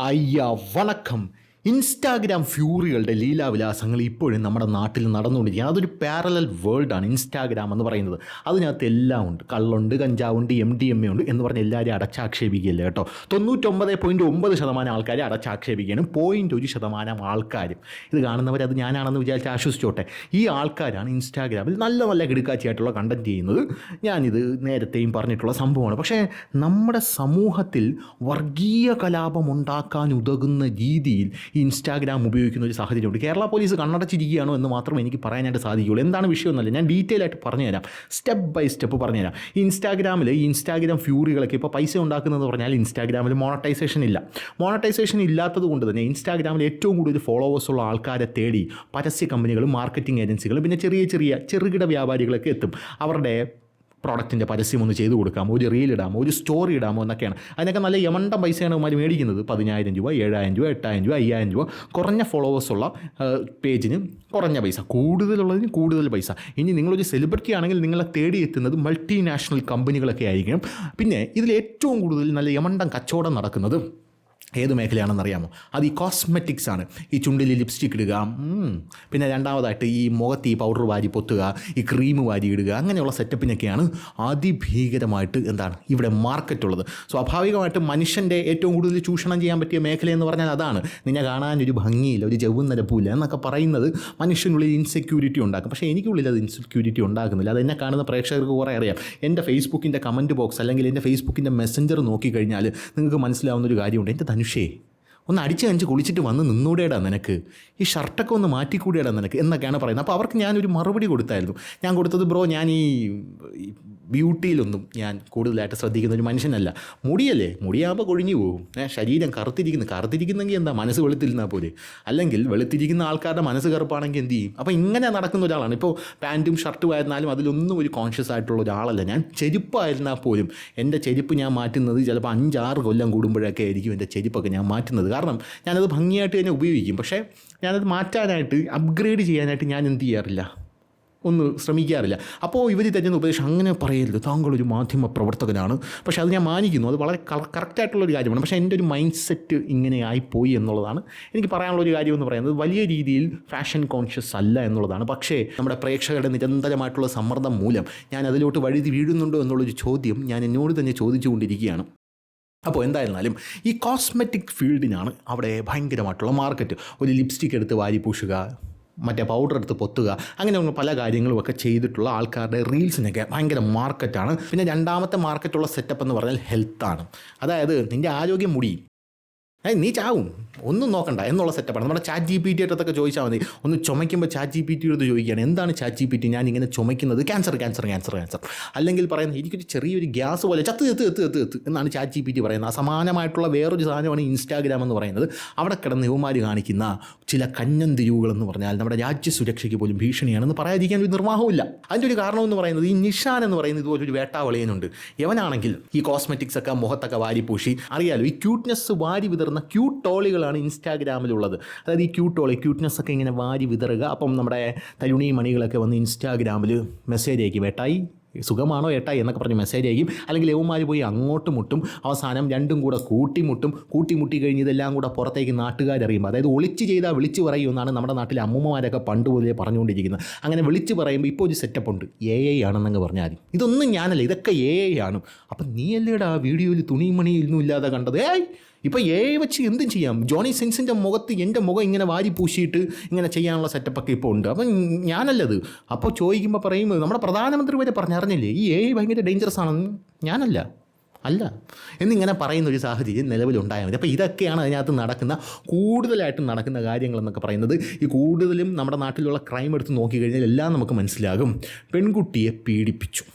അയ്യ വണക്കം. ഇൻസ്റ്റാഗ്രാം ഫ്യൂറികളുടെ ലീലാവിലാസങ്ങൾ ഇപ്പോഴും നമ്മുടെ നാട്ടിൽ നടന്നുകൊണ്ടിരിക്കുകയാണ്. അതൊരു പാരലൽ വേൾഡാണ് ഇൻസ്റ്റാഗ്രാം എന്ന് പറയുന്നത്. അതിനകത്ത് എല്ലാം ഉണ്ട്. കള്ളുണ്ട്, കഞ്ചാവുണ്ട്, MDMA ഉണ്ട് എന്ന് പറഞ്ഞ് എല്ലാവരും അടച്ചാക്ഷേപിക്കുകയല്ല കേട്ടോ. 99.9% ആൾക്കാരെ അടച്ചാക്ഷേപിക്കുകയാണ്. 0.1% ആൾക്കാർ ഇത് കാണുന്നവർ അത് ഞാനാണെന്ന് വിചാരിച്ച് ആശ്വസിച്ചോട്ടെ. ഈ ആൾക്കാരാണ് ഇൻസ്റ്റാഗ്രാമിൽ നല്ല നല്ല കിടുക്കാച്ചിയായിട്ടുള്ള കണ്ടൻറ്റ് ചെയ്യുന്നത്. ഞാനിത് നേരത്തെയും പറഞ്ഞിട്ടുള്ള സംഭവമാണ്. പക്ഷേ നമ്മുടെ സമൂഹത്തിൽ വർഗീയ കലാപം ഉണ്ടാക്കാൻ ഉതകുന്ന രീതിയിൽ ഈ ഇൻസ്റ്റാഗ്രാം ഉപയോഗിക്കുന്ന ഒരു സാഹചര്യമുണ്ട്. കേരള പോലീസ് കണ്ണടച്ചിരിക്കുകയാണോ എന്ന് മാത്രമേ എനിക്ക് പറയാനായിട്ട് സാധിക്കുകയുള്ളൂ. എന്താണ് വിഷയമെന്നല്ല, ഞാൻ ഡീറ്റെയിൽ ആയിട്ട് പറഞ്ഞുതരാം, സ്റ്റെപ്പ് ബൈ സ്റ്റെപ്പ് പറഞ്ഞുതരാം. ഈ ഇൻസ്റ്റാഗ്രാം ഫ്യൂറികളൊക്കെ ഇപ്പോൾ പൈസ ഉണ്ടാക്കുന്നതെന്ന് പറഞ്ഞാൽ ഇൻസ്റ്റാഗ്രാമിൽ മോണറ്റൈസേഷൻ ഇല്ല. മോണറ്റൈസേഷൻ ഇല്ലാത്തത് കൊണ്ട് തന്നെ ഇൻസ്റ്റാഗ്രാമിൽ ഏറ്റവും കൂടുതൽ ഫോളോവേഴ്സ് ഉള്ള ആൾക്കാരെ തേടി പരസ്യ കമ്പനികളും മാർക്കറ്റിംഗ് ഏജൻസികളും പിന്നെ ചെറുകിട വ്യാപാരികളൊക്കെ എത്തും. അവരുടെ പ്രോഡക്റ്റിൻ്റെ പരസ്യം ഒന്ന് ചെയ്ത് കൊടുക്കാമോ, ഒരു റീൽ ഇടാമോ, ഒരു സ്റ്റോറി ഇടാമോ എന്നൊക്കെയാണ്. അതിനൊക്കെ നല്ല യമണ്ടം പൈസയാണ് അവന്മാർ മേടിക്കുന്നത്. 10,000 രൂപ, 7,000 രൂപ, 8,000 രൂപ, 5,000 രൂപ. കുറഞ്ഞ ഫോളോവേഴ്സുള്ള പേജിന് കുറഞ്ഞ പൈസ, കൂടുതലുള്ളതിന് കൂടുതൽ പൈസ. ഇനി നിങ്ങളൊരു സെലിബ്രിറ്റി ആണെങ്കിൽ നിങ്ങളെ തേടി എത്തുന്നത് മൾട്ടിനാഷണൽ കമ്പനികളൊക്കെ ആയിരിക്കണം. പിന്നെ ഇതിൽ ഏറ്റവും കൂടുതൽ നല്ല യമണ്ടം കച്ചവടം നടക്കുന്നത് ഏത് മേഖലയാണെന്നറിയാമോ? അത് ഈ കോസ്മെറ്റിക്സ് ആണ്. ഈ ചുണ്ടിൽ ലിപ്സ്റ്റിക് ഇടുക, പിന്നെ രണ്ടാമതായിട്ട് ഈ മുഖത്ത് ഈ പൗഡർ വാരി പൊത്തുക, ഈ ക്രീം വാരി ഇടുക, അങ്ങനെയുള്ള സെറ്റപ്പിനൊക്കെയാണ് അതിഭീകരമായിട്ട് ഇവിടെ മാർക്കറ്റുള്ളത്. സ്വാഭാവികമായിട്ടും മനുഷ്യൻ്റെ ഏറ്റവും കൂടുതൽ ചൂഷണം ചെയ്യാൻ പറ്റിയ മേഖലയെന്ന് പറഞ്ഞാൽ അതാണ്. നിന്നെ കാണാനൊരു ഭംഗിയില്ല, ഒരു ജവും നിരപ്പൂല്ല എന്നൊക്കെ പറയുന്നത് മനുഷ്യനുള്ളിൽ ഇൻസെക്യൂരിറ്റി ഉണ്ടാക്കും. പക്ഷേ എനിക്കുള്ളിൽ അത് ഇൻസെക്യൂരിറ്റി ഉണ്ടാക്കുന്നില്ല. അത് എന്നെ കാണുന്ന പ്രേക്ഷകർക്ക് കുറേ അറിയാം. എൻ്റെ ഫേസ്ബുക്കിൻ്റെ കമൻറ്റ് ബോക്സ് അല്ലെങ്കിൽ എൻ്റെ ഫേസ്ബുക്കിൻ്റെ മെസ്സഞ്ചർ നോക്കിക്കഴിഞ്ഞാൽ നിങ്ങൾക്ക് മനസ്സിലാവുന്നൊരു കാര്യമുണ്ട്. എൻ്റെ ധനുഷേ, ഒന്ന് അടിച്ച് കുളിച്ചിട്ട് വന്ന് നിന്നൂടേടാ നിനക്ക്, ഈ ഷർട്ടൊക്കെ ഒന്ന് മാറ്റിക്കൂടിയടാ നിനക്ക് എന്നൊക്കെയാണ് പറയുന്നത്. അപ്പോൾ അവർക്ക് ഞാനൊരു മറുപടി കൊടുത്തായിരുന്നു. ഞാൻ കൊടുത്തത്, ബ്രോ, ഞാൻ ഈ ബ്യൂട്ടിയിലൊന്നും ഞാൻ കൂടുതലായിട്ട് ശ്രദ്ധിക്കുന്ന ഒരു മനുഷ്യനല്ല. മുടിയല്ലേ, മുടിയാകുമ്പോൾ കൊഴിഞ്ഞു പോകും. ശരീരം കറുത്തിരിക്കുന്നെങ്കിൽ എന്താ, മനസ്സ് വെളുത്തിരുന്നാൽ പോലെ. അല്ലെങ്കിൽ വെളുത്തിരിക്കുന്ന ആൾക്കാരുടെ മനസ്സ് കറുപ്പാണെങ്കിൽ എന്ത് ചെയ്യും? അപ്പോൾ ഇങ്ങനെ നടക്കുന്ന ഒരാളാണ്. ഇപ്പോൾ പാൻറ്റും ഷർട്ടും ആയിരുന്നാലും അതിലൊന്നും ഒരു കോൺഷ്യസ് ആയിട്ടുള്ള ഒരാളല്ല ഞാൻ. ചെരുപ്പായിരുന്നാൽ പോലും എൻ്റെ ചെരുപ്പ് ഞാൻ മാറ്റുന്നത് ചിലപ്പോൾ 5-6 കൊല്ലം കൂടുമ്പോഴൊക്കെ ആയിരിക്കും എൻ്റെ ചെരുപ്പൊക്കെ ഞാൻ മാറ്റുന്നത്. കാരണം ഞാനത് ഭംഗിയായിട്ട് തന്നെ ഉപയോഗിക്കും. പക്ഷേ ഞാനത് മാറ്റാനായിട്ട്, അപ്ഗ്രേഡ് ചെയ്യാനായിട്ട് ഞാൻ എന്ത് ചെയ്യാറില്ല, ഒന്ന് ശ്രമിക്കാറില്ല. അപ്പോൾ ഇവർ തരുന്ന ഉപദേശം അങ്ങനെ പറയരുത്, താങ്കളൊരു മാധ്യമ പ്രവർത്തകനാണ്. പക്ഷേ അത് ഞാൻ മാനിക്കുന്നു, അത് വളരെ കറക്റ്റായിട്ടുള്ളൊരു കാര്യമാണ്. പക്ഷേ എൻ്റെ ഒരു മൈൻഡ് സെറ്റ് ഇങ്ങനെ ആയിപ്പോയി എന്നുള്ളതാണ് എനിക്ക് പറയാനുള്ളൊരു കാര്യം എന്ന് പറയുന്നത്. വലിയ രീതിയിൽ ഫാഷൻ കോൺഷ്യസ് അല്ല എന്നുള്ളതാണ്. പക്ഷേ നമ്മുടെ പ്രേക്ഷകരുടെ നിരന്തരമായിട്ടുള്ള സമ്മർദ്ദം മൂലം ഞാൻ അതിലോട്ട് വഴുതി വീഴുന്നുണ്ടോ എന്നുള്ളൊരു ചോദ്യം ഞാൻ എന്നോട് തന്നെ ചോദിച്ചുകൊണ്ടിരിക്കുകയാണ്. അപ്പോൾ എന്തായിരുന്നാലും ഈ കോസ്മെറ്റിക് ഫീൽഡിനാണ് അവിടെ ഭയങ്കരമായിട്ടുള്ള മാർക്കറ്റ്. ഒരു ലിപ്സ്റ്റിക് എടുത്ത് വാരി പൂശുക, മറ്റേ പൗഡർ എടുത്ത് പൊത്തുക, അങ്ങനെയുള്ള പല കാര്യങ്ങളുമൊക്കെ ചെയ്തിട്ടുള്ള ആൾക്കാരുടെ റീൽസിനൊക്കെ ഭയങ്കര മാർക്കറ്റാണ്. പിന്നെ രണ്ടാമത്തെ മാർക്കറ്റുള്ള സെറ്റപ്പ് എന്ന് പറഞ്ഞാൽ ഹെൽത്താണ്. അതായത് നിൻ്റെ ആരോഗ്യം മുടി, നീ ചാവും, ഒന്നും നോക്കണ്ട എന്നുള്ള സെറ്റപ്പാണ്. നമ്മുടെ ChatGPT അടുത്തൊക്കെ ചോദിച്ചാൽ മതി. ഒന്ന് ചുമയ്ക്കുമ്പോൾ ChatGPT എടുത്ത് ചോദിക്കുകയാണ്, എന്താണ് ChatGPT ഞാൻ ഇങ്ങനെ ചുമയ്ക്കുന്നത്? ക്യാൻസർ. അല്ലെങ്കിൽ പറയുന്നത് എനിക്കൊരു ചെറിയൊരു ഗ്യാസ് പോലെ ചത്ത് എന്നാണ് ChatGPT പറയുന്നത്. അസമാനമായിട്ടുള്ള വേറൊരു സാധനമാണ് ഇൻസ്റ്റാഗ്രാം എന്ന് പറയുന്നത്. അവിടെ കിടന്ന് യുവമാർ കാണിക്കുന്ന ചില കഞ്ഞന്തിരിവുകളെന്ന് പറഞ്ഞാൽ നമ്മുടെ രാജ്യസുരക്ഷയ്ക്ക് പോലും ഭീഷണിയാണെന്ന് പറയാതിരിക്കാൻ ഒരു നിർവാഹമില്ല. അതിൻ്റെ ഒരു കാരണം എന്ന് പറയുന്നത് ഈ നിഷാൻ എന്ന് പറയുന്നത് ഇതുപോലൊരു വേട്ടാവളിയനുണ്ട്. യവനാണെങ്കിൽ ഈ കോസ്മെറ്റിക്സ് ഒക്കെ മുഖത്തൊക്കെ വാരിപ്പൂശി, അറിയാലോ, ഈ ക്യൂട്ട്നെസ് വാരി വിതറുന്ന ക്യൂട്ട് ടോളികളാണ് ഇൻസ്റ്റാഗ്രാമിലുള്ളത്. അതായത് ഈ ക്യൂട്ട്നെസ് ഒക്കെ ഇങ്ങനെ വാരി വിതറുക. അപ്പം നമ്മുടെ തരുണി മണികളൊക്കെ വന്ന് ഇൻസ്റ്റാഗ്രാമിൽ മെസ്സേജ് അയക്കും, ഏട്ടായി സുഖമാണോ ഏട്ടായി എന്നൊക്കെ പറഞ്ഞ് മെസ്സേജ് അയക്കും. അല്ലെങ്കിൽ യവന്മാർ പോയി അങ്ങോട്ട് മുട്ടും. അവസാനം രണ്ടും കൂടെ കൂട്ടിമുട്ടി കഴിഞ്ഞ് ഇതെല്ലാം കൂടെ പുറത്തേക്ക് നാട്ടുകാരറിയുമ്പോൾ, അതായത് ഒളിച്ച് ചെയ്താൽ വിളിച്ച് പറയുമെന്നാണ് നമ്മുടെ നാട്ടിലെ അമ്മൂമ്മമാരൊക്കെ പണ്ട് മുതലേ പറഞ്ഞുകൊണ്ടിരിക്കുന്നത്. അങ്ങനെ വിളിച്ച് പറയുമ്പോൾ ഇപ്പോൾ ഒരു സെറ്റപ്പ് ഉണ്ട്, AI ആണെന്നങ്ങ് പറഞ്ഞാൽ മതി. ഇതൊന്നും ഞാനല്ല, ഇതൊക്കെ AI ആണ്. അപ്പം നീ അല്ലേടാ വീഡിയോയിൽ തുണിയും മണിയൊന്നും ഇല്ലാതെ കണ്ടത്? ഇപ്പോൾ AI വെച്ച് എന്തും ചെയ്യാം. ജോണി സിൻസിൻ്റെ മുഖത്ത് എൻ്റെ മുഖം ഇങ്ങനെ വാരി പൂശിയിട്ട് ഇങ്ങനെ ചെയ്യാനുള്ള സെറ്റപ്പൊക്കെ ഇപ്പോൾ ഉണ്ട്. അപ്പം ഞാനല്ലത്. അപ്പോൾ ചോദിക്കുമ്പോൾ പറയും, നമ്മുടെ പ്രധാനമന്ത്രി വരെ പറഞ്ഞറിഞ്ഞില്ലേ ഈ AI ഭയങ്കര ഡേഞ്ചറസ് ആണെന്ന്. ഞാനല്ല എന്നിങ്ങനെ പറയുന്നൊരു സാഹചര്യം നിലവിലുണ്ടായാൽ മതി. അപ്പോൾ ഇതൊക്കെയാണ് അതിനകത്ത് കൂടുതലായിട്ടും നടക്കുന്ന കാര്യങ്ങളെന്നൊക്കെ പറയുന്നത്. ഈ കൂടുതലും നമ്മുടെ നാട്ടിലുള്ള ക്രൈം എടുത്ത് നോക്കിക്കഴിഞ്ഞാൽ എല്ലാം നമുക്ക് മനസ്സിലാകും. പെൺകുട്ടിയെ പീഡിപ്പിച്ചു.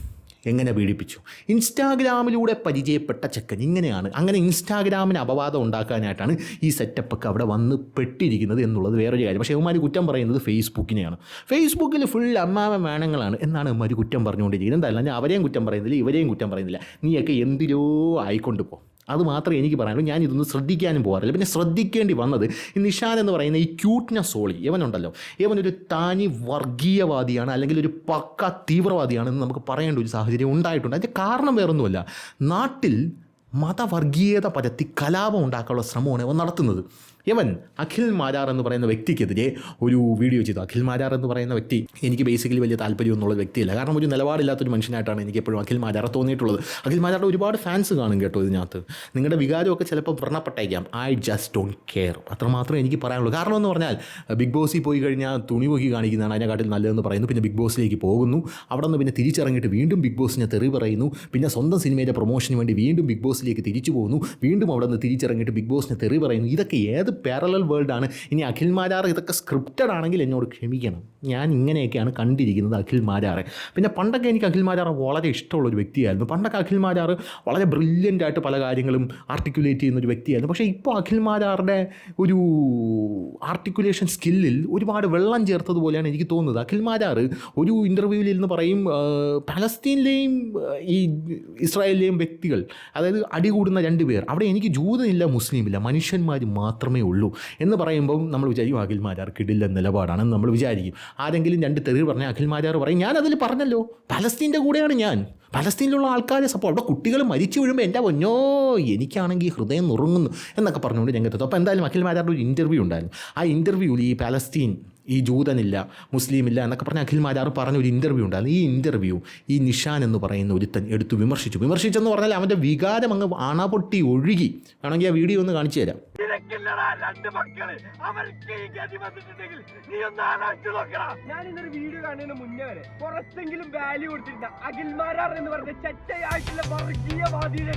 എങ്ങനെ പീഡിപ്പിച്ചു? ഇൻസ്റ്റാഗ്രാമിലൂടെ പരിചയപ്പെട്ട ചെക്കൻ ഇങ്ങനെയാണ്. അങ്ങനെ ഇൻസ്റ്റാഗ്രാമിന് അപവാദം ഉണ്ടാക്കാനായിട്ടാണ് ഈ സെറ്റപ്പൊക്കെ അവിടെ വന്ന് പെട്ടിരിക്കുന്നത് എന്നുള്ളത് വേറൊരു കാര്യം. പക്ഷേ ഇവന്മാർ കുറ്റം പറയുന്നത് ഫേസ്ബുക്കിനെയാണ്. ഫേസ്ബുക്കിൽ ഫുൾ അമ്മാവ വേണങ്ങളാണ് എന്നാണ് ഇവന്മാർ കുറ്റം പറഞ്ഞുകൊണ്ടിരിക്കുന്നത്. എന്തായാലും ഞാൻ അവരെയും കുറ്റം പറയുന്നില്ല, ഇവരെയും കുറ്റം പറയുന്നില്ല. നീയൊക്കെ എന്തിലോ ആയിക്കൊണ്ട് പോ. അത് മാത്രമേ എനിക്ക് പറയാനുള്ളൂ. ഞാൻ ഇതൊന്നും ശ്രദ്ധിക്കാനും പോകാറില്ല. പിന്നെ ശ്രദ്ധിക്കേണ്ടി വന്നത് ഈ നിഷാൻ എന്ന് പറയുന്ന ഈ ക്യൂട്ട്നെസ് സോളി ഇവനുണ്ടല്ലോ, ഇവനൊരു തനി വർഗീയവാദിയാണ്, അല്ലെങ്കിൽ ഒരു പക്ക തീവ്രവാദിയാണെന്ന് നമുക്ക് പറയേണ്ട ഒരു സാഹചര്യം ഉണ്ടായിട്ടുണ്ട്. അതിൻ്റെ കാരണം വേറൊന്നുമല്ല, നാട്ടിൽ മതവർഗീയത പരത്തി കലാപം ഉണ്ടാക്കാനുള്ള ശ്രമമാണ് അവൻ നടത്തുന്നത്. ഇവൻ അഖിൽ മാരാർ എന്ന് പറയുന്ന വ്യക്തിക്കെതിരെ ഒരു വീഡിയോ ചെയ്തു. അഖിൽ മാരാർ എന്ന് പറയുന്ന വ്യക്തി എനിക്ക് ബേസിക്കലി വലിയ താല്പര്യമൊന്നുള്ള വ്യക്തിയല്ല. കാരണം ഒരു നിലപാടില്ലാത്തൊരു മനുഷ്യനായിട്ടാണ് എനിക്ക് എപ്പോഴും അഖിൽ മാരാറെ തോന്നിയിട്ടുള്ളത്. അഖിൽ മാരാറുടെ ഒരുപാട് ഫാൻസ് കാണും കേട്ടോ ഇതിനകത്ത്. നിങ്ങളുടെ വികാരമൊക്കെ ചിലപ്പോൾ വ്രണപ്പെട്ടേക്കാം. ഐ ജസ്റ്റ് ഡോണ്ട് കെയർ, അത്രമാത്രമേ എനിക്ക് പറയാനുള്ളൂ. കാരണം എന്ന് പറഞ്ഞാൽ ബിഗ് ബോസിൽ പോയി കഴിഞ്ഞാൽ തുണി പൊക്കി കാണിക്കുന്നതാണ് അതിനെക്കാട്ടിൽ നല്ലതെന്ന് പറയുന്നു. പിന്നെ ബിഗ് ബോസിലേക്ക് പോകുന്നു, അവിടെ നിന്ന് പിന്നെ തിരിച്ചിറങ്ങിയിട്ട് വീണ്ടും ബിഗ് ബോസിനെ തെറി പറയുന്നു. പിന്നെ സ്വന്തം സിനിമയുടെ പ്രൊമോഷന് വേണ്ടി വീണ്ടും ബിഗ് ബോസിലേക്ക് തിരിച്ചു പോകുന്നു, വീണ്ടും അവിടെ നിന്ന് തിരിച്ചിറങ്ങിയിട്ട് ബിഗ് ബോസിനെ തെറി പറയുന്നു. ഇതൊക്കെ ഏത് പാരലൽ വേൾഡാണ്? ഇനി അഖിൽ മാരാർ ഇതൊക്കെ സ്ക്രിപ്റ്റഡ് ആണെങ്കിൽ എന്നോട് ക്ഷമിക്കണം. ഞാൻ ഇങ്ങനെയൊക്കെയാണ് കണ്ടിരിക്കുന്നത് അഖിൽ മാരാറെ. പിന്നെ പണ്ടൊക്കെ എനിക്ക് അഖിൽ മാരാർ വളരെ ഇഷ്ടമുള്ളൊരു വ്യക്തിയായിരുന്നു. പണ്ടൊക്കെ അഖിൽ മാരാർ വളരെ ബ്രില്യൻ്റ് ആയിട്ട് പല കാര്യങ്ങളും ആർട്ടിക്കുലേറ്റ് ചെയ്യുന്നൊരു വ്യക്തിയായിരുന്നു. പക്ഷേ ഇപ്പോൾ അഖിൽ മാരാറുടെ ഒരു ആർട്ടിക്കുലേഷൻ സ്കില്ലിൽ ഒരുപാട് വെള്ളം ചേർത്തതുപോലെയാണ് എനിക്ക് തോന്നുന്നത്. അഖിൽ മാരാർ ഒരു ഇൻ്റർവ്യൂവിൽ ഇരുന്ന് പറയും പലസ്തീനിലെയും ഈ ഇസ്രായേലിലെയും വ്യക്തികൾ, അതായത് അടികൂടുന്ന രണ്ട് പേർ, അവിടെ എനിക്ക് ജൂതനില്ല മുസ്ലിമില്ല, മനുഷ്യന്മാർ മാത്രമേ ഉള്ളൂ എന്ന് പറയുമ്പം നമ്മൾ വിചാരിക്കും അഖിൽ മാരാർ കിടില്ല നിലപാടാണെന്ന് നമ്മൾ വിചാരിക്കും. ആരെങ്കിലും രണ്ട് തെറി പറഞ്ഞാൽ അഖിൽ മാരാർ പറയും ഞാനതിൽ പറഞ്ഞല്ലോ പലസ്തീൻ്റെ കൂടെയാണ് ഞാൻ, പലസ്തീനിലുള്ള ആൾക്കാരെ സപ്പോർട്ട്, അവിടെ കുട്ടികൾ മരിച്ചു വീഴുമ്പോൾ എൻ്റെ പൊന്നോ എനിക്കാണെങ്കിൽ ഹൃദയം നുറുങ്ങുന്നു എന്നൊക്കെ പറഞ്ഞുകൊണ്ട് രംഗത്തെത്തും. അപ്പോൾ എന്തായാലും അഖിൽ മാരാറുടെ ഒരു ഇൻ്റർവ്യൂ ഉണ്ടായിരുന്നു. ആ ഇൻ്റർവ്യൂവിൽ ഈ പലസ്തീൻ, ഈ ജൂതനില്ല മുസ്ലിമില്ല എന്നൊക്കെ പറഞ്ഞ് അഖിൽ മാരാർ പറഞ്ഞൊരു ഇൻ്റർവ്യൂ ഉണ്ടായിരുന്നു. ഈ ഇൻ്റർവ്യൂ ഈ നിഷാൻ എന്ന് പറയുന്ന ഒരുത്തൻ എടുത്ത് വിമർശിച്ചെന്ന് പറഞ്ഞാൽ അവൻ്റെ വികാരം അങ്ങ് അണപൊട്ടി ഒഴുകി. വേണമെങ്കിൽ ആ വീഡിയോ ഒന്ന് കാണിച്ചു തരാം. ഞാൻ ഇന്നൊരു വീഡിയോ കാണുന്നതിന് മുന്നേ വരെ കുറച്ചെങ്കിലും വാല്യൂ കൊടുത്തിരുന്ന അഖിൽ മാരാർ എന്ന് പറഞ്ഞ ചട്ടയായിട്ടുള്ള വർഗീയവാദിയുടെ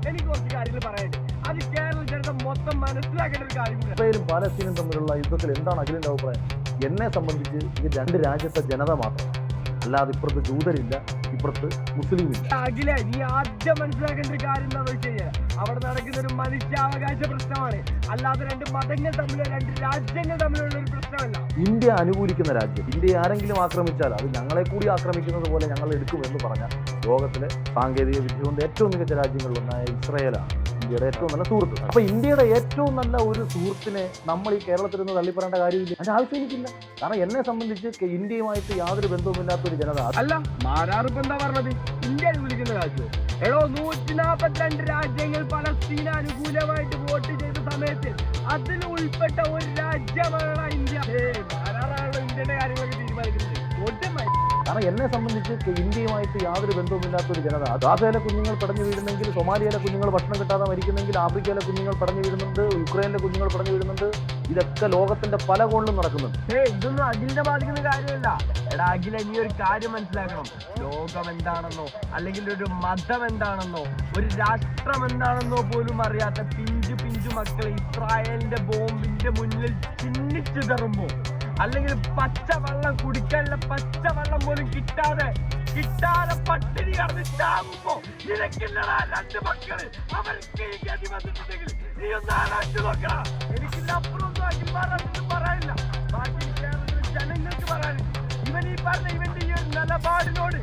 എനിക്ക് കുറച്ച് കാര്യങ്ങൾ പറയാനുണ്ട്. അത് കേരള ജനത മൊത്തം മനസ്സിലാക്കേണ്ട ഒരു കാര്യം. ഇസ്രായേലും പാലസ്തീനും തമ്മിലുള്ള യുദ്ധത്തിൽ എന്താണ് അഖിലിന്റെ അഭിപ്രായം? എന്നെ സംബന്ധിച്ച് ഇത് രണ്ട് രാജ്യത്തെ ജനത മാത്രമാണ്, അല്ലാതെ ഇപ്പുറത്ത് ജൂതരില്ല, ഇപ്പുറത്ത് മുസ്ലിമില്ല. അഖില നീ ആദ്യം മനസ്സിലാക്കേണ്ട ഒരു കാര്യം എന്താണെന്ന് വെച്ച് കഴിഞ്ഞാൽ അവിടെ നടക്കുന്ന ഒരു മനുഷ്യാവകാശ പ്രശ്നമാണ്, അല്ലാതെ രണ്ട് മതങ്ങൾ തമ്മിലോ രണ്ട് രാജ്യങ്ങൾ തമ്മിലുള്ള ഒരു പ്രശ്നമല്ല. ഇന്ത്യ അനുകൂലിക്കുന്ന രാജ്യം, ഇന്ത്യയെ ആരെങ്കിലും ആക്രമിച്ചാൽ അത് ഞങ്ങളെ കൂടി ആക്രമിക്കുന്നത് പോലെ ഞങ്ങൾ എടുക്കുമെന്ന് പറഞ്ഞാൽ ലോകത്തിലെ സാങ്കേതിക വിദ്യ കൊണ്ട് ഏറ്റവും മികച്ച രാജ്യങ്ങളിലൊന്നായ ഇസ്രായേലാണ് ഇന്ത്യയുടെ ഏറ്റവും നല്ല സുഹൃത്ത്. അപ്പൊ ഇന്ത്യയുടെ ഏറ്റവും നല്ല ഒരു സുഹൃത്തിനെ നമ്മൾ ഈ കേരളത്തിൽ നിന്ന് തള്ളിപ്പറയേണ്ട കാര്യമില്ല, അതിന്റെ ആവശ്യം എനിക്കില്ല. കാരണം എന്നെ സംബന്ധിച്ച് ഇന്ത്യയുമായിട്ട് യാതൊരു ബന്ധവുമില്ലാത്ത ഒരു ജനത അല്ല. മാരാർ ഇപ്പൊ എന്താ പറഞ്ഞത്? ഇന്ത്യ അനുകൂലിക്കുന്ന രാജ്യം. 142 രാജ്യങ്ങൾ പലസ്തീന അനുകൂലമായിട്ട് വോട്ട് ചെയ്ത സമയത്ത് അതിൽ ഉൾപ്പെട്ട ഒരു രാജ്യമാണ് ഇന്ത്യ. മാരാറാണ് ഇന്ത്യയുടെ കാര്യങ്ങളൊക്കെ തീരുമാനിക്കുന്നത്. കാരണം എന്നെ സംബന്ധിച്ച് ഇന്ത്യയുമായിട്ട് യാതൊരു ബന്ധവുമില്ലാത്ത ഒരു ജനത. ഗാസയിലെ കുഞ്ഞുങ്ങൾ പടഞ്ഞു വീഴുന്നെങ്കിൽ, സൊമാലിയയിലെ കുഞ്ഞുങ്ങൾ ഭക്ഷണം കിട്ടാതെ മരിക്കുന്നെങ്കിൽ, ആഫ്രിക്കയിലെ കുഞ്ഞുങ്ങൾ പടഞ്ഞു വീഴുന്നുണ്ട്, യുക്രൈനിലെ കുഞ്ഞുങ്ങൾ പടഞ്ഞു വീഴുന്നുണ്ട്. ഇതൊക്കെ ലോകത്തിന്റെ പല കോണിലും നടക്കുന്നുണ്ട്. ഇതൊന്നും അഖിലിനെ ബാധിക്കുന്ന കാര്യമല്ല. എടാ അഖില, നീ ഒരു കാര്യം മനസ്സിലാക്കണം. ലോകം എന്താണെന്നോ അല്ലെങ്കിൽ ഒരു മതം എന്താണെന്നോ ഒരു രാഷ്ട്രം എന്താണെന്നോ പോലും അറിയാത്ത പിഞ്ചു മക്കളെ ഇസ്രായേലിന്റെ ബോംബിന്റെ മുന്നിൽ ചിന്നിച്ചിതറുമ്പോ, അല്ലെങ്കിൽ പച്ചവെള്ളം കുടിക്കാനുള്ള പച്ചവെള്ളം പോലും കിട്ടാതെ പട്ടിണി കടന്ന് ചാകുമ്പോ നിനക്കില്ലടാ രണ്ട് മക്കള്, അവർക്ക് ഈ ഗതി വന്നിട്ടുണ്ടെങ്കിൽ നീ ഒന്ന് ആലോചിച്ച് നോക്കണം. എനിക്കിതിനപ്പുറമൊന്നും അഖിൽമാരൊന്നും പറയാനില്ല. ബാക്കി കേരളത്തിലെ ജനങ്ങൾക്ക് പറയാനില്ല. ഇവന്റെ ഈ ഒരു നിലപാടിനോട്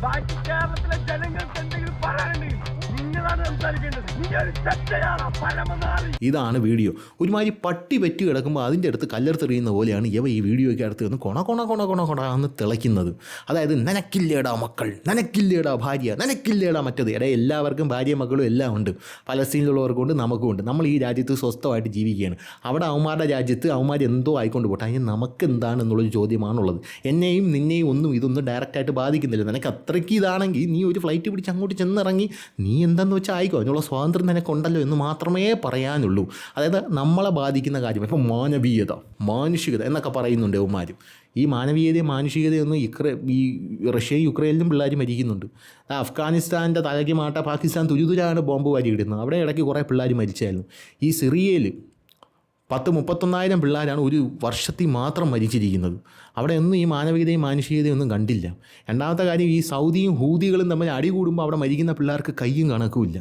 ബാക്കി കേരളത്തിലെ ജനങ്ങൾക്ക് എന്തെങ്കിലും പറയാനുണ്ടെങ്കിൽ നിങ്ങളാണ് സംസാരിക്കേണ്ടത്. നീ ഒരു ചട്ടയാണ് പരമനാറി. ഇതാണ് വീഡിയോ. ഒരുമാതിരി പട്ടി വെറ്റി കിടക്കുമ്പോൾ അതിൻ്റെ അടുത്ത് കല്ലെടുത്തെറിയുന്ന പോലെയാണ് ഇവ ഈ വീഡിയോയ്ക്ക് അടുത്ത് നിന്ന് കൊണ എന്ന് തിളയ്ക്കുന്നത്. അതായത് നനക്കില്ലേടാ മക്കൾ, നനക്കില്ലേടാ ഭാര്യ, നനക്കില്ലേടാ മറ്റത്. എല്ലാവർക്കും ഭാര്യ മക്കളും എല്ലാം ഉണ്ട്. പലസ്തീനിലുള്ളവർക്കുണ്ട്, നമുക്കുമുണ്ട്. നമ്മൾ ഈ രാജ്യത്ത് സ്വസ്ഥമായിട്ട് ജീവിക്കുകയാണ്. അവിടെ അവന്മാരുടെ രാജ്യത്ത് അവന്മാർ എന്തോ ആയിക്കൊണ്ട് പോട്ടെ, അതിന് നമുക്ക് എന്താണെന്നുള്ളൊരു ചോദ്യമാണുള്ളത്. എന്നെയും നിന്നെയും ഇതൊന്നും ഡയറക്റ്റായിട്ട് ബാധിക്കുന്നില്ല. നിനക്ക് അത്രയ്ക്ക് ഇതാണെങ്കിൽ നീ ഒരു ഫ്ലൈറ്റ് പിടിച്ച് അങ്ങോട്ട് ചെന്നിറങ്ങി നീ എന്താണെന്ന് വെച്ചാൽ ആയിക്കോ, അതിനുള്ള സ്വാതന്ത്ര്യം നിനക്കുണ്ടല്ലോ എന്ന് മാത്രമേ പറയാനുള്ളൂ. അതായത് നമ്മളെ ബാധിക്കുന്ന കാര്യം ഇപ്പം മാനവീയത, മാനുഷികത എന്നൊക്കെ പറയുന്നുണ്ട് അവന്മാർ. ഈ മാനവീയതയും മാനുഷികതയൊന്നും ഈ റഷ്യയും യുക്രൈനിലും പിള്ളേർ മരിക്കുന്നുണ്ട്. അഫ്ഗാനിസ്ഥാൻ്റെ തലയ്ക്ക് മാട്ട പാകിസ്ഥാൻ തുരുതുരാണ് ബോംബ് വാരിയിടുന്നത്. അവിടെ ഇടയ്ക്ക് കുറേ പിള്ളേർ മരിച്ചായിരുന്നു. ഈ സിറിയയിൽ 31,000 പിള്ളേരാണ് ഒരു വർഷത്തിൽ മാത്രം മരിച്ചിരിക്കുന്നത്. അവിടെ ഒന്നും ഈ മാനവികതയും മാനുഷികതയും ഒന്നും കണ്ടില്ല. രണ്ടാമത്തെ കാര്യം, ഈ സൗദിയും ഹൂതികളും തമ്മിൽ അടി കൂടുമ്പോൾ അവിടെ മരിക്കുന്ന പിള്ളേർക്ക് കയ്യും കണക്കുമില്ല.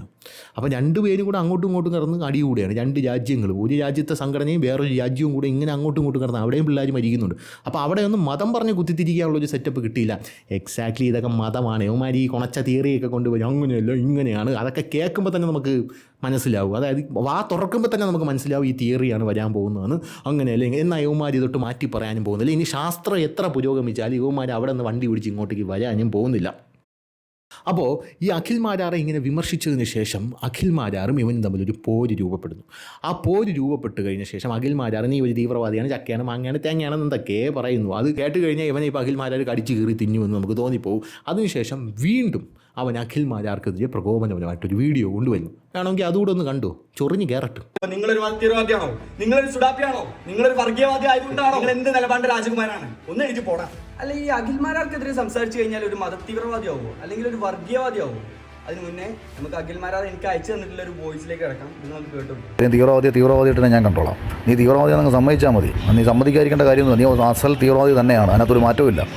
അപ്പോൾ രണ്ടുപേരും കൂടെ അങ്ങോട്ടും ഇങ്ങോട്ടും കിടന്ന് അടി കൂടുകയാണ്. രണ്ട് രാജ്യങ്ങളും, ഒരു രാജ്യത്തെ സംഘടനയും വേറൊരു രാജ്യവും കൂടെ ഇങ്ങനെ അങ്ങോട്ടും ഇങ്ങോട്ടും കിടന്ന് അവിടെയും പിള്ളേർ മരിക്കുന്നുണ്ട്. അപ്പോൾ അവിടെയൊന്നും മതം പറഞ്ഞ് കുത്തിത്തിരിക്കാനുള്ളൊരു സെറ്റപ്പ് കിട്ടിയില്ല. എക്സാക്ട്ലി ഇതൊക്കെ മതമാണ്. യവന്മാർ ഈ കൊണച്ച തിയറിയൊക്കെ കൊണ്ടുപോയി അങ്ങനെയല്ല ഇങ്ങനെയാണ്, അതൊക്കെ കേൾക്കുമ്പോൾ തന്നെ നമുക്ക് മനസ്സിലാവും. അതായത് വാ തുറക്കുമ്പോൾ തന്നെ നമുക്ക് മനസ്സിലാവും ഈ തിയറിയാണ് വരാൻ പോകുന്നതെന്ന്. അങ്ങനെയല്ല എന്നാൽ യവന്മാർ ഇതൊട്ട് മാറ്റി പറയാനും പോകുന്നില്ല. ഇനി ശാസ്ത്രം എത്ര പുരോഗമിച്ചാലും യവന്മാർ അവിടെ നിന്ന് വണ്ടി പിടിച്ച് ഇങ്ങോട്ടേക്ക് വരാനും പോകുന്നില്ല. അപ്പോൾ ഈ അഖിൽ മാരാറെ ഇങ്ങനെ വിമർശിച്ചതിന് ശേഷം അഖിൽ മാരാറും ഇവനും തമ്മിലൊരു പോര് രൂപപ്പെടുന്നു. ആ പോര് രൂപപ്പെട്ട് കഴിഞ്ഞ ശേഷം അഖിൽ മാരാർ നീ ഒരു തീവ്രവാദിയാണ്, ചക്കയാണ്, മാങ്ങയാണ്, തേങ്ങയാണെന്ന് എന്തൊക്കെ പറയുന്നു. അത് കേട്ട് കഴിഞ്ഞാൽ ഇവനെ ഇപ്പോൾ അഖിൽ മാരാർ കടിച്ച് കീറി തിന്നുമെന്ന് നമുക്ക് തോന്നിപ്പോവും. അതിനുശേഷം വീണ്ടും അവൻ അഖിൽ മാരാർക്കെതിരെ പ്രകോപനപരമായിട്ടൊരു വീഡിയോ കൊണ്ടുവരുന്നു. വേണമെങ്കിൽ അതുകൂടെ ഒന്ന് കണ്ടു ചൊറിഞ്ഞ് കയറട്ടെ. നിങ്ങളൊരു തീവ്രവാദിയാണോ? നിങ്ങളൊരു സുഡാപ്പിയാണോ? നിങ്ങളൊരു വർഗീയവാദി ആയതുകൊണ്ടാണോ? നിങ്ങൾ എന്ത് നിലപാട് രാജകുമാരാണ്? ഒന്ന് എഴുതി പോടാ. അല്ല, ഈ അഖിൽമാരാർക്കെതിരെ സംസാരിച്ചു കഴിഞ്ഞാൽ ഒരു മത തീവ്രവാദിയാവോ അല്ലെങ്കിൽ ഒരു വർഗീയവാദിയാവോ? അതിന് മുന്നേ നമുക്ക് അഖിൽമാരാർ എനിക്ക് അയച്ചു തന്നിട്ടുള്ള ഒരു വോയിസിലേക്ക് കിടക്കാം. നിങ്ങൾ കേട്ടു. തീവ്രവാദിയായിട്ട് ഞാൻ കണ്ടോളാം. നീ തീവ്രവാദി നിങ്ങൾ സമ്മതിച്ചാൽ മതി. നീ സമ്മതിക്കാതിരിക്കേണ്ട കാര്യമൊന്നും. നീ അസൽ തീവ്രവാദി തന്നെയാണ്, അതിനകത്തൊരു മാറ്റവും.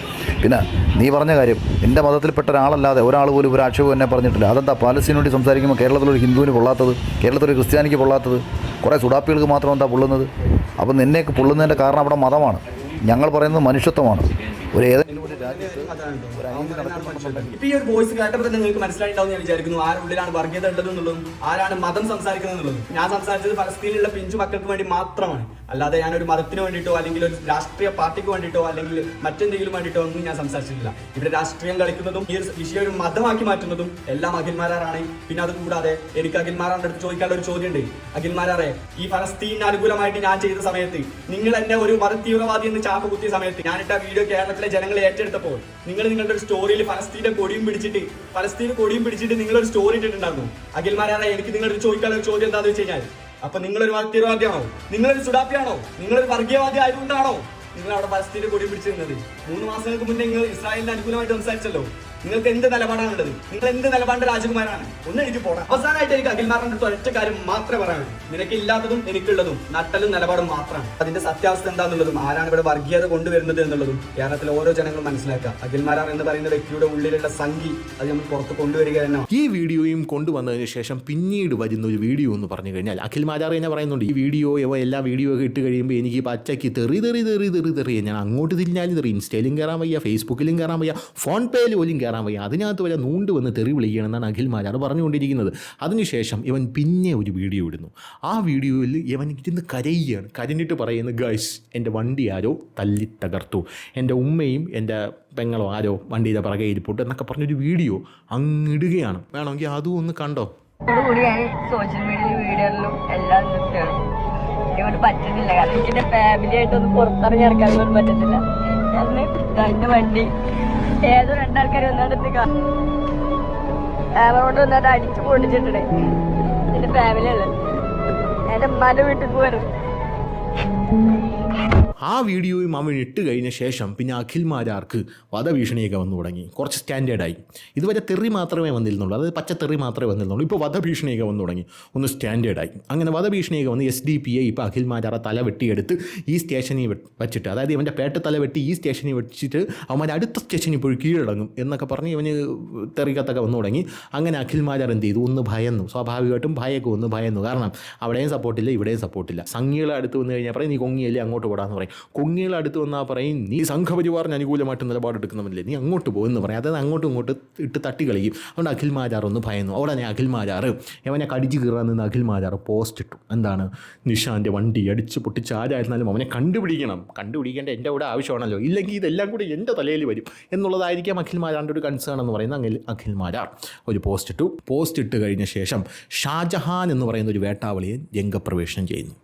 പിന്നെ നീ പറഞ്ഞ കാര്യം എൻ്റെ മതത്തിൽപ്പെട്ട ഒരാളല്ലാതെ ഒരാൾ പോലും ഒരു ആക്ഷേപം എന്നെ പറഞ്ഞിട്ടില്ല. അതെന്താ പാലസ്തീനു വേണ്ടി സംസാരിക്കുമ്പോൾ കേരളത്തിലൊരു ഹിന്ദുവിന് പൊള്ളാത്തത്, കേരളത്തിലൊരു ക്രിസ്ത്യാനിക്ക് പൊള്ളാത്തത്, കുറേ സുഡാപ്പികൾക്ക് മാത്രം എന്താ പൊള്ളുന്നത്? അപ്പം നിന്നേക്ക് പൊള്ളുന്നതിൻ്റെ കാരണം അവിടെ മതമാണ്. ഞങ്ങൾ പറയുന്നത് മനുഷ്യത്വമാണ്. ഒരു ഇപ്പൊ ഈ ഒരു വോയിസ് കേട്ടപ്പോൾ തന്നെ നിങ്ങൾക്ക് മനസ്സിലായിട്ടുണ്ടാവും ഞാൻ വിചാരിക്കുന്നു ആരുള്ളിലാണ് വർഗീയത ഉള്ളതെന്നുള്ളതും ആരാണ് മതം സംസാരിക്കുന്നത് എന്നുള്ളതും. ഞാൻ സംസാരിച്ചത് ഫലസ്തീനിലുള്ള പിഞ്ചു മക്കൾക്ക് വേണ്ടി മാത്രമാണ്, അല്ലാതെ ഞാനൊരു മതത്തിന് വേണ്ടിയിട്ടോ അല്ലെങ്കിൽ ഒരു രാഷ്ട്രീയ പാർട്ടിക്ക് വേണ്ടിയിട്ടോ അല്ലെങ്കിൽ മറ്റെന്തെങ്കിലും വേണ്ടിയിട്ടോ ഒന്നും ഞാൻ സംസാരിച്ചിട്ടില്ല. ഇവിടെ രാഷ്ട്രീയം കളിക്കുന്നതും ഈ ഒരു വിഷയം ഒരു മതമാക്കി മാറ്റുന്നതും എല്ലാം അഖിൽമാരാറാണ്. പിന്നെ അത് കൂടാതെ എനിക്ക് അഖിൽമാരാറിന്റെ അടുത്ത് ചോദിക്കാനുള്ള ഒരു ചോദ്യമുണ്ട്. അഖിൽമാരാറെ, ഈ ഫലസ്തീന് അനുകൂലമായിട്ട് ഞാൻ ചെയ്ത സമയത്ത് നിങ്ങൾ എന്നെ ഒരു മത തീവ്രവാദി എന്ന് ചാപ്പ് കുത്തിയ സമയത്ത് ഞാനിട്ട വീഡിയോ കേരളത്തിലെ ജനങ്ങളെ ഏറ്റെടുത്തപ്പോൾ നിങ്ങൾ നിങ്ങളുടെ ഒരു സ്റ്റോറിയിൽ ഫലസ്തീന്റെ കൊടിയും പിടിച്ചിട്ട് നിങ്ങളൊരു സ്റ്റോറി ഇട്ടിട്ടുണ്ടായിരുന്നു. അഖിൽമാരാറെ, എനിക്ക് നിങ്ങളുടെ ചോദിക്കാനുള്ള ഒരു ചോദ്യം എന്താണെന്ന് വെച്ച് കഴിഞ്ഞാൽ, അപ്പൊ നിങ്ങളൊരു തീവ്രവാദിയാണോ? നിങ്ങളൊരു സുഡാപ്പിയാണോ? നിങ്ങളൊരു വർഗീയവാദി ആയതുകൊണ്ടാണോ നിങ്ങൾ അവിടെ ഫലസ്തീന്റെ കൊടി പിടിച്ചിരുന്നത്? 3 മാസങ്ങൾക്ക് മുന്നേ നിങ്ങൾ ഇസ്രായേലിന് അനുകൂലമായിട്ട് സംസാരിച്ചല്ലോ. നിങ്ങൾക്ക് എന്ത് നിലപാടാണുള്ളത്? നിങ്ങൾ എന്ത് നിലപാടിന്റെ രാജകുമാരാണ്? ഒന്ന് എഴുതി പോടാ. അവസാനമായിട്ട് എനിക്ക് അഖിൽമാറിന്റെ അടുത്ത് ഒറ്റ കാര്യം മാത്രമേ പറയാനുള്ളൂ. നിനക്ക് ഇല്ലാത്തതും എനിക്കുള്ളതും നട്ടലും നിലപാടും മാത്രമാണ്. അതിന്റെ സത്യാവസ്ഥ എന്താണെന്നുള്ളതും ആരാണ് ഇവിടെ വർഗീയത കൊണ്ടുവരുന്നത് എന്നുള്ളതും കേരളത്തിലെ ഓരോ ജനങ്ങളും മനസ്സിലാക്കുക. അഖിൽമാരാർ എന്ന് പറയുന്ന വ്യക്തിയുടെ ഉള്ളിലുള്ള സംഘി അത് നമ്മൾ പുറത്ത് കൊണ്ടുവരിക തന്നെ. ഈ വീഡിയോയും കൊണ്ടുവന്നതിന് ശേഷം പിന്നീട് വരുന്ന ഒരു വീഡിയോ എന്ന് പറഞ്ഞു കഴിഞ്ഞാൽ അഖിൽ മാരാർ തന്നെ പറയുന്നുണ്ട്, ഈ വീഡിയോ എല്ലാ വീഡിയോ ഒക്കെ ഇട്ട് കഴിയുമ്പോൾ എനിക്ക് പച്ചയ്ക്ക് തെറി ഞാൻ അങ്ങോട്ട് തിരിഞ്ഞാലും തെറി, ഇൻസ്റ്റയിലും കയറാൻ വയ്യ, ഫേസ്ബുക്കിലും കയറാൻ വയ്യ, ഫോൺ പേയിൽ പോലും കയറാൻ വയ്യ, അതിനകത്ത് വരെ നൂണ്ട് വന്ന് തെറി വിളിക്കുകയാണെന്നാണ് അഖിൽ മാരാർ പറഞ്ഞുകൊണ്ടിരിക്കുന്നത്. അതിനുശേഷം ഇവൻ പിന്നെ ഒരു വീഡിയോ ഇടുന്നു. ആ വീഡിയോയിൽ ഇവൻ ഇരുന്ന് കരയുകയാണ്. കരഞ്ഞിട്ട് പറയുന്നു, ഗൈസ് എൻ്റെ വണ്ടി ആരോ തല്ലി തകർത്തു, എൻ്റെ ഉമ്മയും എൻ്റെ പെങ്ങളോ ആരോ വണ്ടിയുടെ പിറകെ ഇരിപ്പോട്ട് എന്നൊക്കെ പറഞ്ഞൊരു വീഡിയോ അങ്ങിടുകയാണ്. വേണമെങ്കിൽ അതും ഒന്ന് കണ്ടോ. സോഷ്യൽ മീഡിയയിലും വീഡിയോയിലും എല്ലാം നിർത്തുകയാണ്. ഇവിടെ പറ്റുന്നില്ല, കാരണം എനിക്ക് എൻ്റെ ഫാമിലി ആയിട്ടൊന്ന് പുറത്തിറങ്ങി നടക്കാൻ പോലും പറ്റുന്നില്ല. എൻ്റെ വണ്ടി ഏതോ 2 ആൾക്കാർ വന്നിട്ട് ക്യാമറ വന്നിട്ട് അടിച്ചു പൊട്ടിച്ചിട്ടുണ്ട്. എൻ്റെ ഫാമിലി അല്ലേ, എൻ്റെ ഉമ്മാൻ്റെ വീട്ടിൽ പോയിരുന്നു. ആ വീഡിയോയും അവൻ ഇട്ട് കഴിഞ്ഞ ശേഷം പിന്നെ അഖിൽ മാരാർക്ക് വധഭീഷണിയൊക്കെ വന്നു തുടങ്ങി. കുറച്ച് സ്റ്റാൻഡേർഡായി. ഇതുവരെ തെറി മാത്രമേ വന്നിരുന്നുള്ളൂ, അതായത് പച്ചത്തെറി മാത്രമേ വന്നിരുന്നുള്ളൂ. ഇപ്പോൾ വധഭീഷണിയൊക്കെ വന്നു തുടങ്ങി, ഒന്ന് സ്റ്റാൻഡേർഡായി. അങ്ങനെ വധഭീഷണിയൊക്കെ വന്ന് SDP ഇപ്പോൾ അഖിൽ മാരാറെ തല വെട്ടിയെടുത്ത് ഈ സ്റ്റേഷനിൽ വെച്ചിട്ട്, അതായത് ഇവൻ്റെ പേട്ട തല വെട്ടി ഈ സ്റ്റേഷനിൽ വെച്ചിട്ട് അവന്മാർ അടുത്ത സ്റ്റേഷനിൽ പോയി കീഴടങ്ങും എന്നൊക്കെ പറഞ്ഞ് ഇവന് തെറിക്കത്തൊക്കെ വന്നു തുടങ്ങി. അങ്ങനെ അഖിൽ മാരാർ എന്ത് ചെയ്തു? ഒന്ന് ഭയന്നു. സ്വാഭാവികമായിട്ടും ഭയൊക്കെ ഒന്ന് ഭയന്നു. കാരണം അവിടെയും സപ്പോർട്ടില്ല, ഇവിടെയും സപ്പോർട്ടില്ല. സംഘികളെ അടുത്ത് വന്നു കഴിഞ്ഞാൽ പറയും നീ കൊങ്ങിയല്ലേ അങ്ങോട്ട് പോടാന്ന് പറയും. കൊങ്ങികളെ അടുത്ത് വന്നാൽ പറയും നീ സംഘപരിവാറിന് അനുകൂലമായിട്ട് നിലപാടെടുക്കുന്നവല്ലേ, നീ അങ്ങോട്ട് പോകുമെന്ന് പറയും. അതായത് അങ്ങോട്ടും ഇങ്ങോട്ട് ഇട്ട് തട്ടി കളിക്കും. അതുകൊണ്ട് അഖിൽ മാരാർ ഒന്ന് ഭയന്നു. അവിടെ തന്നെ അഖിൽ മാരാർ അവനെ കടിച്ച് കീറാൻ നിന്ന് അഖിൽ മാരാർ പോസ്റ്റ് ഇട്ടു. എന്താണ്? നിഷാൻ്റെ വണ്ടി അടിച്ച് പൊട്ടിച്ച് ആരായിരുന്നാലും അവനെ കണ്ടുപിടിക്കേണ്ട എൻ്റെ കൂടെ ആവശ്യമാണല്ലോ, ഇല്ലെങ്കിൽ ഇതെല്ലാം കൂടി എൻ്റെ തലയിൽ വരും എന്നുള്ളതായിരിക്കാം അഖിൽ മാരാറിൻ്റെ ഒരു കൺസേൺ എന്ന് പറയുന്നത്. അങ്ങനെ അഖിൽ മാരാർ ഒരു പോസ്റ്റ് ഇട്ടു. പോസ്റ്റ് ഇട്ട് കഴിഞ്ഞ ശേഷം ഷാജഹാൻ എന്ന് പറയുന്ന ഒരു വേട്ടാവളിയെ രംഗപ്രവേശനം ചെയ്യുന്നു.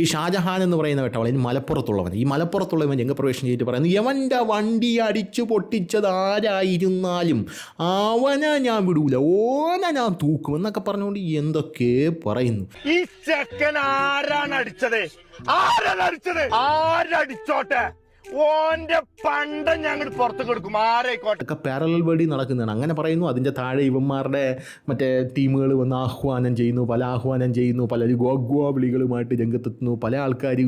ഈ ഷാജഹാൻ എന്ന് പറയുന്ന വേട്ടാവളിയൻ മലപ്പുറത്തുള്ളവൻ. ഈ മലപ്പുറത്തുള്ളവൻ രംഗപ്രവേശനം ചെയ്തിട്ട് പറയുന്നു, യവൻ്റെ വണ്ടി അടിച്ചു പൊട്ടിച്ചത് ആരായിരുന്നാലും അവനെ ഞാൻ വിടൂല, ഓനെ ഞാൻ തൂക്കും എന്നൊക്കെ പറഞ്ഞുകൊണ്ട് എന്തൊക്കെ പറയുന്നു. ഈ ചെക്കൻ ആരാണ് അടിച്ചത്? ആരടിച്ചോട്ടെ, ഓന്റെ പണ്ട ഞങ്ങൾ പുറത്ത് കൊടുക്കും, ആരായിക്കോട്ടെ. ഒക്കെ പാരലൽ വേർഡിൽ നടക്കുന്നതാണ്. അങ്ങനെ പറയുന്നു. അതിൻ്റെ താഴെ ഇവന്മാരുടെ മറ്റേ ടീമുകൾ വന്ന് ആഹ്വാനം ചെയ്യുന്നു, പലരും ഗോഗ്വാ വിളികളുമായിട്ട് രംഗത്തെത്തുന്നു, പല ആൾക്കാർ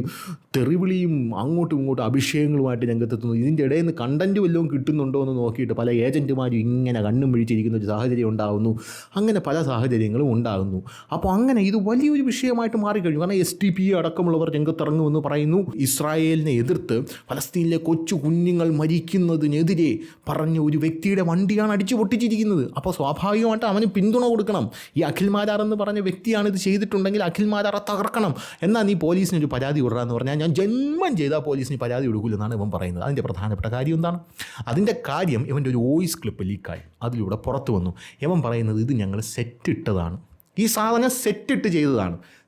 തെറിവിളിയും അങ്ങോട്ടും ഇങ്ങോട്ടും അഭിഷേകങ്ങളുമായിട്ട് രംഗത്തെത്തുന്നു. ഇതിൻ്റെ ഇടയിൽ നിന്ന് കണ്ടൻറ്റ് വല്ലതും കിട്ടുന്നുണ്ടോ എന്ന് നോക്കിയിട്ട് പല ഏജൻറ്റുമാരും ഇങ്ങനെ കണ്ണും പിടിച്ചിരിക്കുന്ന ഒരു സാഹചര്യം ഉണ്ടാകുന്നു. അങ്ങനെ പല സാഹചര്യങ്ങളും ഉണ്ടാകുന്നു. അപ്പോൾ അങ്ങനെ ഇത് വലിയൊരു വിഷയമായിട്ട് മാറിക്കഴിഞ്ഞു. കാരണം SDP അടക്കമുള്ളവർ രംഗത്തിറങ്ങുമെന്ന് പറയുന്നു. ഇസ്രായേലിനെ എതിർത്ത് പലസ്തീനിലെ കൊച്ചു കുഞ്ഞുങ്ങൾ മരിക്കുന്നതിനെതിരെ പറഞ്ഞ ഒരു വ്യക്തിയുടെ വണ്ടിയാണ് അടിച്ചു പൊട്ടിച്ചിരിക്കുന്നത്. അപ്പോൾ സ്വാഭാവികമായിട്ട് അവന് പിന്തുണ കൊടുക്കണം. ഈ അഖിൽ മാരാർ എന്ന് പറഞ്ഞ വ്യക്തിയാണ് ഇത് ചെയ്തിട്ടുണ്ടെങ്കിൽ അഖിൽ മാരാറെ തകർക്കണം. എന്നാൽ നീ പോലീസിനൊരു പരാതി കൊടുക്കാമെന്ന് പറഞ്ഞാൽ ഞാൻ ജന്മം ചെയ്താൽ പോലീസിന് പരാതി കൊടുക്കില്ലെന്നാണ് ഇവൻ പറയുന്നത്. അതിൻ്റെ പ്രധാനപ്പെട്ട കാര്യം എന്താണ്? അതിൻ്റെ കാര്യം ഇവൻ്റെ ഒരു വോയിസ് ക്ലിപ്പ് ലീക്കായി അതിലൂടെ പുറത്തു വന്നു. ഇവൻ പറയുന്നത് ഇത് ഞങ്ങൾ സെറ്റിട്ടതാണ്, ഈ സാധനം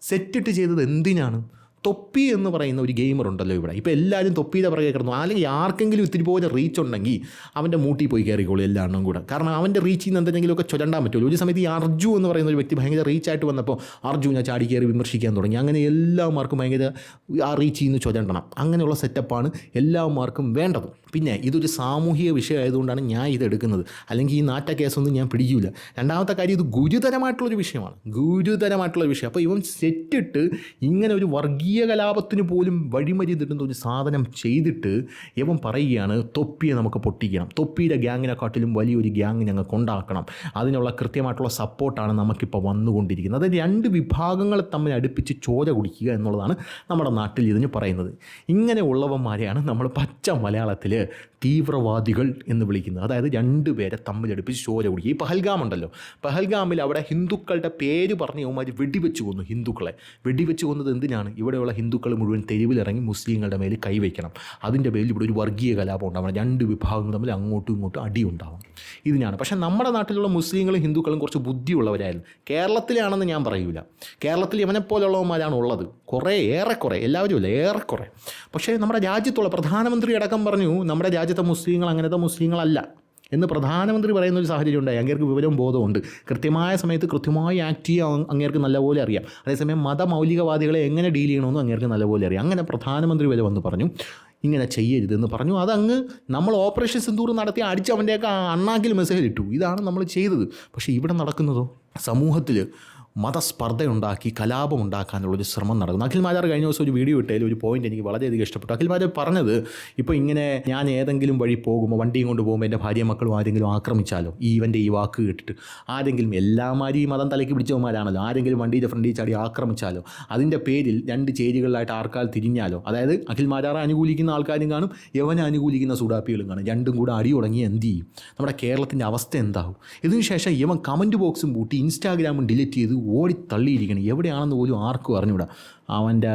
സെറ്റിട്ട് ചെയ്തത് എന്തിനാണ്? തൊപ്പി എന്ന് പറയുന്ന ഒരു ഗെയിമർ ഉണ്ടല്ലോ ഇവിടെ. ഇപ്പോൾ എല്ലാവരും തൊപ്പിയുടെ പുറകെ കിടന്നു. അല്ലെങ്കിൽ ആർക്കെങ്കിലും ഇത്തിരി പോലെ റീച്ച് ഉണ്ടെങ്കിൽ അവൻ്റെ മൂട്ടിൽ പോയി കയറിക്കോളൂ എല്ലാവരും കൂടെ. കാരണം അവൻ്റെ റീച്ചിൽ നിന്ന് എന്തെങ്കിലുമൊക്കെ ചൊല്ലാൻ പറ്റുള്ളൂ. ഒരു സമയത്ത് ഈ അർജു എന്ന് പറയുന്ന ഒരു വ്യക്തി ഭയങ്കര റീച്ചായിട്ട് വന്നപ്പോൾ അർജുനെ ചാടി കയറി വിമർശിക്കാൻ തുടങ്ങി. അങ്ങനെ എല്ലാവർക്കും ഭയങ്കര ആ റീച്ചിൽ നിന്ന് ചൊല്ലണം. അങ്ങനെയുള്ള സെറ്റപ്പാണ് എല്ലാവർക്കും വേണ്ടത്. പിന്നെ ഇതൊരു സാമൂഹിക വിഷയമായതുകൊണ്ടാണ് ഞാൻ ഇത് എടുക്കുന്നത്. അല്ലെങ്കിൽ ഈ നാറ്റ കേസൊന്നും ഞാൻ പിടിക്കില്ല. രണ്ടാമത്തെ കാര്യം, ഇത് ഗുരുതരമായിട്ടുള്ളൊരു വിഷയമാണ്, ഗുരുതരമായിട്ടുള്ളൊരു വിഷയം. അപ്പോൾ ഇവൻ സെറ്റിട്ട് ഇങ്ങനെ ഒരു വർഗീയ കലാപത്തിന് പോലും വഴിമരി തരുന്ന ഒരു സാധനം ചെയ്തിട്ട് ഇവൻ പറയുകയാണ് തൊപ്പിയെ നമുക്ക് പൊട്ടിക്കണം, തൊപ്പിയുടെ ഗ്യാങ്ങിനെക്കാട്ടിലും വലിയൊരു ഗ്യാങ് ഞങ്ങൾക്ക് ഉണ്ടാക്കണം, അതിനുള്ള കൃത്യമായിട്ടുള്ള സപ്പോർട്ടാണ് നമുക്കിപ്പോൾ വന്നുകൊണ്ടിരിക്കുന്നത്. അതായത് രണ്ട് വിഭാഗങ്ങളെ തമ്മിൽ അടുപ്പിച്ച് ചോര കുടിക്കുക എന്നുള്ളതാണ് നമ്മുടെ നാട്ടിൽ ഇതിന് പറയുന്നത്. ഇങ്ങനെ ഉള്ളവന്മാരെയാണ് നമ്മൾ പച്ച മലയാളത്തിൽ തീവ്രവാദികൾ എന്ന് വിളിക്കുന്നത്. അതായത് രണ്ടുപേരെ തമ്മിലടുപ്പിച്ച് ചോര കുടിക്കുക. ഈ പഹൽഗാം ഉണ്ടല്ലോ, പഹൽഗാമിൽ അവിടെ ഹിന്ദുക്കളുടെ പേര് പറഞ്ഞ് ഇവന്മാർ വെടിവെച്ച് കൊന്നു. ഹിന്ദുക്കളെ വെടിവെച്ച് കൊന്നത് എന്തിനാണ്? ഇവിടെയുള്ള ഹിന്ദുക്കൾ മുഴുവൻ തെരുവിലിറങ്ങി മുസ്ലിങ്ങളുടെ മേൽ കൈവയ്ക്കണം. അതിൻ്റെ പേരിൽ ഇവിടെ ഒരു വർഗീയ കലാപം ഉണ്ടാവണം, രണ്ട് വിഭാഗങ്ങൾ തമ്മിൽ അങ്ങോട്ടും ഇങ്ങോട്ടും അടി ഉണ്ടാവും. ഇതിനാണ്. പക്ഷേ നമ്മുടെ നാട്ടിലുള്ള മുസ്ലിങ്ങളും ഹിന്ദുക്കളും കുറച്ച് ബുദ്ധിയുള്ളവരായിരുന്നു. കേരളത്തിലാണെന്ന് ഞാൻ പറയൂല. കേരളത്തിൽ ഇവനെപ്പോലുള്ളവന്മാരാണ് ഉള്ളത്, ഏറെക്കുറെ, എല്ലാവരും ഇല്ല, ഏറെക്കുറെ. പക്ഷേ നമ്മുടെ രാജ്യത്തുള്ള പ്രധാനമന്ത്രി അടക്കം പറഞ്ഞു നമ്മുടെ രാജ്യത്തെ മുസ്ലിങ്ങൾ അങ്ങനത്തെ മുസ്ലിങ്ങളല്ല എന്ന് പ്രധാനമന്ത്രി പറയുന്ന ഒരു സാഹചര്യം ഉണ്ടായി. അങ്ങേർക്ക് വിവരവും ബോധമുണ്ട്, കൃത്യമായ സമയത്ത് കൃത്യമായി ആക്ട് ചെയ്യാൻ അങ്ങേർക്ക് നല്ലപോലെ അറിയാം. അതേസമയം മതമൗലികവാദികളെ എങ്ങനെ ഡീൽ ചെയ്യണമെന്നും അങ്ങേർക്ക് നല്ലപോലെ അറിയാം. അങ്ങനെ പ്രധാനമന്ത്രി വരെ വന്ന് പറഞ്ഞു ഇങ്ങനെ ചെയ്യരുതെന്ന് പറഞ്ഞു. അതങ്ങ് നമ്മൾ ഓപ്പറേഷൻ സിന്ദൂർ നടത്തി അടിച്ച് അവൻ്റെയൊക്കെ അണ്ണാക്കിൽ മെസ്സേജ് ഇട്ടു. ഇതാണ് നമ്മൾ ചെയ്തത്. പക്ഷേ ഇവിടെ നടക്കുന്നതോ സമൂഹത്തിൽ മതസ്പർദ്ധയുണ്ടാക്കി കലാപം ഉണ്ടാക്കാനുള്ളൊരു ശ്രമം നടക്കുന്നു. അഖിൽ മാരാർ കഴിഞ്ഞ ദിവസം ഒരു വീഡിയോ ഇട്ടതിൽ ഒരു പോയിന്റ് എനിക്ക് വളരെയധികം ഇഷ്ടപ്പെട്ടു. അഖിൽ മാരാർ പറഞ്ഞത്, ഇപ്പോൾ ഇങ്ങനെ ഞാൻ ഏതെങ്കിലും വഴി പോകുമ്പോൾ വണ്ടിയും കൊണ്ട് പോകുമ്പോൾ എൻ്റെ ഭാര്യ മക്കളും ആരെങ്കിലും ആക്രമിച്ചാലോ, ഇവൻ്റെ ഈ വാക്ക് കേട്ടിട്ട് ആരെങ്കിലും, എല്ലാമാരും ഈ മതം തലയ്ക്ക് പിടിച്ചവന്മാരാണല്ലോ, ആരെങ്കിലും വണ്ടിയുടെ ഫ്രണ്ടിൽ ചാടി ആക്രമിച്ചാലോ, അതിൻ്റെ പേരിൽ രണ്ട് ചേരികളിലായിട്ട് ആൾക്കാർ തിരിഞ്ഞാലോ, അതായത് അഖിൽ മാരാറെ അനുകൂലിക്കുന്ന ആൾക്കാരും കാണും, യവനെ അനുകൂലിക്കുന്ന സുഡാപ്പികളും കാണും, രണ്ടും കൂടെ അടി തുടങ്ങി എന്ത് ചെയ്യും? നമ്മുടെ കേരളത്തിൻ്റെ അവസ്ഥ എന്താകും? ഇതിനുശേഷം ഇവൻ കമൻറ്റ് ബോക്സും പൂട്ടി ഇൻസ്റ്റാഗ്രാമും ഡിലീറ്റ് ചെയ്ത് ഓടി തള്ളിയിരിക്കണം. എവിടെയാണെന്ന് പോലും ആർക്കും അറിഞ്ഞൂടാ. അവൻ്റെ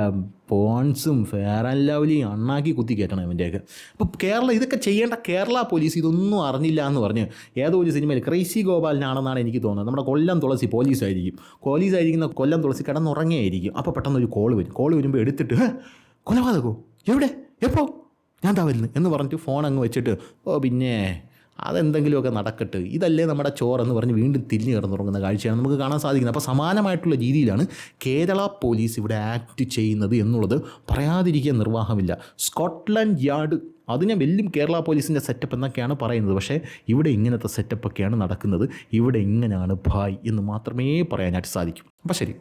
പോൺസും ഫെയർ ആൻഡ് ലവ്ലിയും അണ്ണാക്കി കുത്തി കയറ്റണം ഇവൻ്റെയൊക്കെ. അപ്പോൾ ഇതൊക്കെ ചെയ്യേണ്ട കേരള പോലീസ് ഇതൊന്നും അറിഞ്ഞില്ല എന്ന് പറഞ്ഞ് ഏതോ ഒരു സിനിമയിൽ ക്രൈസി ഗോപാലിനാണെന്നാണ് എനിക്ക് തോന്നുന്നത്. നമ്മുടെ കൊല്ലം തുളസി പോലീസായിരിക്കുന്ന കൊല്ലം തുളസി കിടന്നുറങ്ങിയായിരിക്കും. അപ്പോൾ പെട്ടെന്നൊരു കോൾ വരുമ്പോൾ എടുത്തിട്ട് കൊലപാതകോ എവിടെ എപ്പോൾ ഞാൻ താ വരുന്നു എന്ന് പറഞ്ഞിട്ട് ഫോൺ അങ്ങ് വെച്ചിട്ട് പിന്നെ അതെന്തെങ്കിലുമൊക്കെ നടക്കട്ടെ, ഇതല്ലേ നമ്മുടെ ചോറെന്ന് പറഞ്ഞ് വീണ്ടും തിരിഞ്ഞു കിടന്നുറങ്ങുന്ന കാഴ്ചയാണ് നമുക്ക് കാണാൻ സാധിക്കുന്നത്. അപ്പോൾ സമാനമായിട്ടുള്ള രീതിയിലാണ് കേരള പോലീസ് ഇവിടെ ആക്ട് ചെയ്യുന്നത് എന്നുള്ളത് പറയാതിരിക്കാൻ നിർവാഹമില്ല. സ്കോട്ട്ലൻഡ് യാർഡ് അതിനെ വെല്ലും കേരള പോലീസിൻ്റെ സെറ്റപ്പ് എന്നൊക്കെയാണ് പറയുന്നത്. പക്ഷേ ഇവിടെ ഇങ്ങനത്തെ സെറ്റപ്പൊക്കെയാണ് നടക്കുന്നത്. ഇവിടെ ഇങ്ങനെയാണ് ഭായ് എന്ന് മാത്രമേ പറയാനായിട്ട് സാധിക്കും. അപ്പോൾ ശരി.